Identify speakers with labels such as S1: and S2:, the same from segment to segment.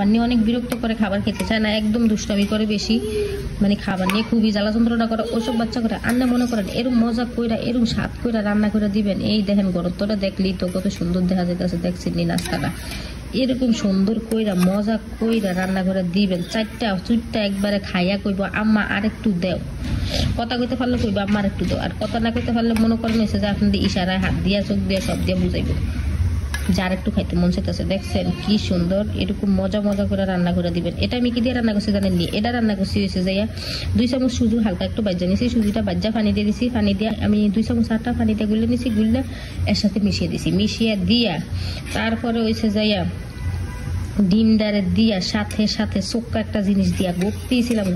S1: মানে অনেক বিরক্ত করে, খাবার খেতে চায় না, একদম দুষ্টামি করে বেশি, মানে খাবার নিয়ে খুবই জ্বালা যন্ত্রণা করে। ওসব বাচ্চা করে আন্না মনে করেন এরম মজা কইরা এরম স্বাদ কইরা রান্না করে দিবেন। এই দেখেন গরত্বটা দেখলি তো কত সুন্দর দেখা যাইতেছে, দেখছেন নি নাস্তাটা এরকম সুন্দর কইরা মজা কইরা রান্না করে দিবেন। চারটা চুটটা একবারে খাইয়া কইব আম্মা আরেকটু দেও, কথা কইতে পারলে কইব আম্মা আরেকটু দেও, আর কথা না কইতে পারলে মনে করেন এসে যে আপনাদের ইশারায় হাত দিয়া চোখ দিয়া সব দিয়া বুঝাইব যার একটু খাইতে মন চাইতেছে। দেখছেন কি সুন্দর এরকম মজা মজা করে রান্না করে দিবেন। এটা আমি কি দিয়ে রান্না করছি জানেননি? এটা রান্না করছি হয়েছে যাইয়া 2 চামচ সুজি হালকা একটু বাজ্যা নিয়েছি, সুজিটা বাজ্যা পানি দিয়ে দিছি, পানি দিয়ে আমি 2 চামচ আটা পানি দিয়ে গুলে নিয়েছি, গুললে এর সাথে মিশিয়ে দিছি, মিশিয়ে দিয়া তারপরে হয়েছে যাইয়া ডিম ডারে দিয়া সাথে সাথে চোক্কা একটা জিনিস দিয়া গুপতেছিলাম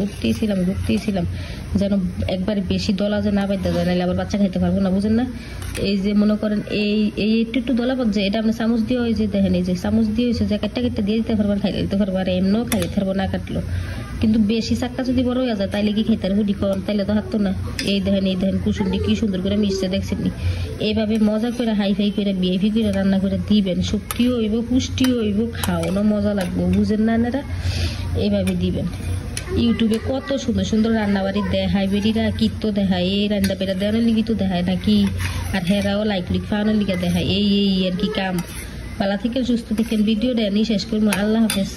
S1: যেন একবার বেশি দলা যে না বাদ্যা যায়, নাহলে আবার বাচ্চা খাইতে পারবো না, বুঝেন না? এই যে মনে করেন এই একটু দলা বাজছে, এটা আপনি চামচ দিয়ে হয়েছে দেখেন, এই যে চামচ দিয়ে হয়েছে যে কাটটা দিয়ে দিতে পারবেন, খাইতে দিতে পারবো, আর এমনও খাইতে পারবো না কাটলো। কিন্তু বেশি চাক্কা যদি বড় হয়ে যায় তাইলে কি খাইতে পারবো ডিকন, তাইলে তো হাঁটতো না। এই দেখেন কুসুন্ডি কি সুন্দর করে মিশছে, দেখছেন নি? এইভাবে মজা করে হাইফাই করে বিএফি করে রান্না করে দিবেন, শক্তিও হইব পুষ্টিও হইব, খাওয়ানো মজা লাগবে, বুঝেন না এনারা? এইভাবে দিবেন। ইউটিউবে কত সুন্দর সুন্দর রান্নাবাড়ি দেখায়, বেটিরা কিত্ত দেখায়, এই রান্না পেটা দেওয়ানোর লিগি তো দেখায় নাকি, আর হেরাও লাইক খাওয়ানোর লিগে দেখায়। এই আর কি কাম। পালা থেকে সুস্থ থাকেন, ভিডিওটা নিয়ে শেষ করবো। আল্লাহ হাফেজ।